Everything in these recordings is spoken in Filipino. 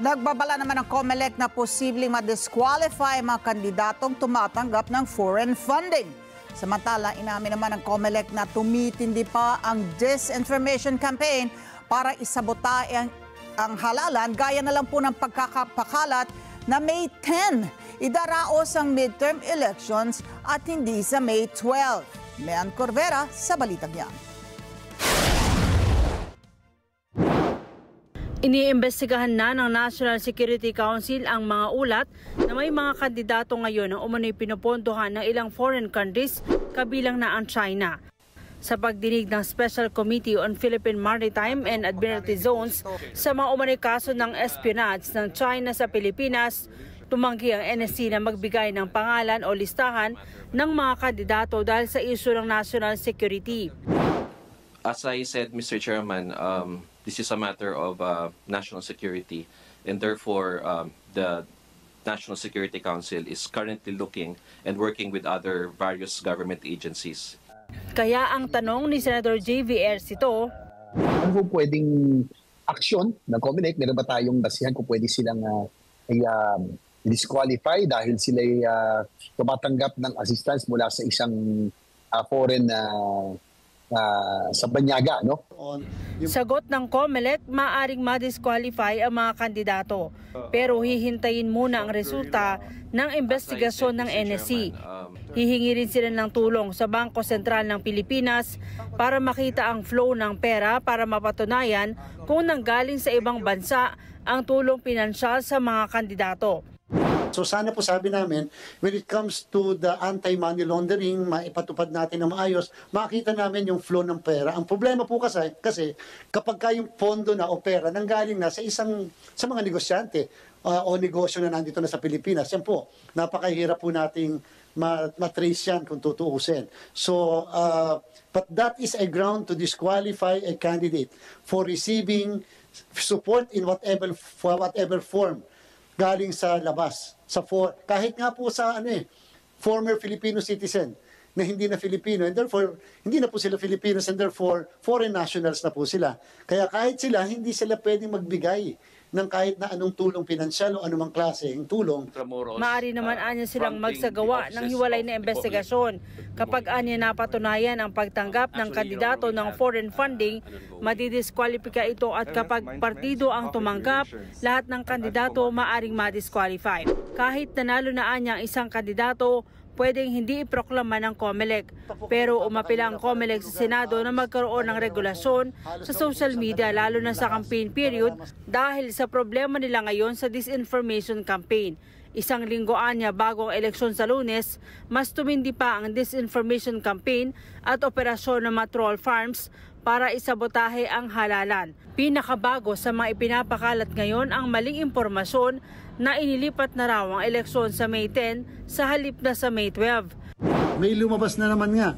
Nagbabala naman ang COMELEC na posibleng ma-disqualify mga kandidatong tumatanggap ng foreign funding. Samantala, inamin naman ng COMELEC na tumitindi pa ang disinformation campaign para isabotahe ang halalan gaya na lang po ng pagkakapakalat na May 10 idaraos ang midterm elections at hindi sa May 12. Mean Corvera sa balitang yan. Iniimbestigahan na ng National Security Council ang mga ulat na may mga kandidato ngayon na umano'y pinupondohan ng ilang foreign countries kabilang na ang China. Sa pagdinig ng Special Committee on Philippine Maritime and Admiralty Zones sa mga umano'y kaso ng espionage ng China sa Pilipinas, tumanggi ang NSC na magbigay ng pangalan o listahan ng mga kandidato dahil sa isyu ng national security. As I said, Mr. Chairman, this is a matter of national security, and therefore the National Security Council is currently looking and working with other various government agencies. Kaya ang tanong ni Senator J.V. Ercito, ano po pwedeng aksyon ng COMELEC? Meron ba tayong basihan kung pwede silang disqualify dahil sila tumatanggap ng assistance mula sa isang foreign sa banyaga, no? Sagot ng COMELEC, maaring ma-disqualify ang mga kandidato. Pero hihintayin muna ang resulta ng investigasyon ng NSC. Hihingi rin sila ng tulong sa Bangko Sentral ng Pilipinas para makita ang flow ng pera para mapatunayan kung nanggaling sa ibang bansa ang tulong pinansyal sa mga kandidato. So sana po sabi namin, when it comes to the anti-money laundering, maipatupad natin na maayos, makita namin yung flow ng pera. Ang problema po kasi kapag yung pondo na o pera nanggaling na sa mga negosyante o negosyo na nandito na sa Pilipinas, yan po, napakahirap po nating matrace yan kung tutuusin. So, but that is a ground to disqualify a candidate for receiving support in whatever form galing sa labas, kahit nga po sa former Filipino citizen na hindi na Filipino, and therefore hindi na po sila Filipinos, and therefore foreign nationals na po sila. Kaya kahit sila, hindi sila pwedeng magbigay ng kahit na anong tulong pinansyal o anumang klase ng tulong. Maaari naman anya silang magsagawa ng hiwalay na investigasyon. Kapag anya napatunayan ang pagtanggap ng kandidato ng foreign funding, madidiskwalipika ito, at kapag partido ang tumanggap, lahat ng kandidato maaring madisqualify. Kahit nanalo na anya ang isang kandidato, pwedeng hindi iproklama ng COMELEC. Pero umapila ang COMELEC sa Senado na magkaroon ng regulasyon sa social media lalo na sa campaign period dahil sa problema nila ngayon sa disinformation campaign. Isang linggo anya bago ang eleksyon sa Lunes, mas tumindi pa ang disinformation campaign at operasyon ng mga troll farms para isabotahe ang halalan. Pinakabago sa mga ipinapakalat ngayon ang maling impormasyon na inilipat na raw ang eleksyon sa May 10 sa halip na sa May 12. May lumabas na naman nga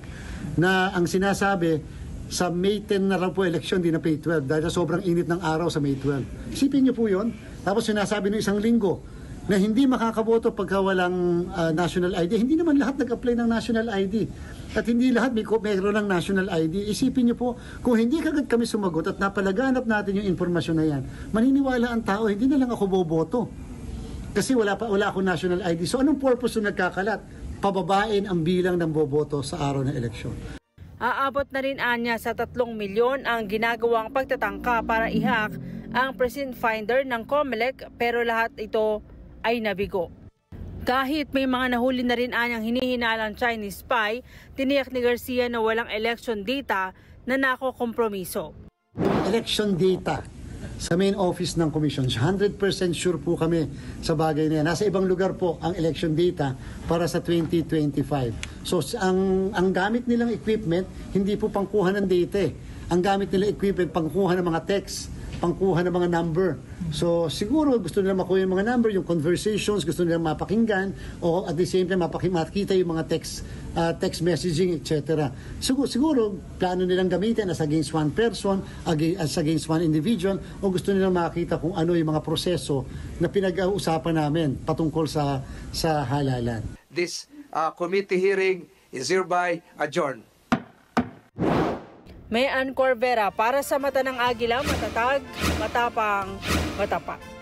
na ang sinasabi sa May 10 na raw po eleksyon, di na May 12 dahil sobrang init ng araw sa May 12. Isipin niyo po yun. Tapos sinasabi ng isang linggo na hindi makakaboto pagka walang national ID. Hindi naman lahat nag-apply ng national ID. At hindi lahat mayroon ng national ID. Isipin niyo po, kung hindi kagad kami sumagot at napalaganap natin yung informasyon na yan, maniniwala ang tao, hindi na lang ako boboto. Kasi wala akong national ID. So anong purpose yung nagkakalat? Pababain ang bilang ng boboto sa araw ng eleksyon. Aabot na rin anya sa 3 milyon ang ginagawang pagtatangka para i-hack ang precinct finder ng COMELEC, pero lahat ito ay nabigo. Kahit may mga nahuli na rin anyang hinihinalang Chinese spy, tiniyak ni Garcia na walang election data na nakokompromiso. Election data sa main office ng Commission, 100% sure po kami sa bagay na yan. Nasa ibang lugar po ang election data para sa 2025. So ang gamit nilang equipment, hindi po pangkuha ng data. Ang gamit nilang equipment, pangkuha ng mga text, pangkuha ng mga number. So siguro gusto nila makuha yung mga number, yung conversations, gusto nila mapakinggan, o at the same time makita yung mga text messaging, etc. Siguro plano nilang gamitin as against one person, as against one individual, o gusto nilang makita kung ano yung mga proseso na pinag-uusapan namin patungkol sa halalan. This committee hearing is hereby adjourned. Mean Corvera para sa Mata ng Agila, matatag, matapang, matapat.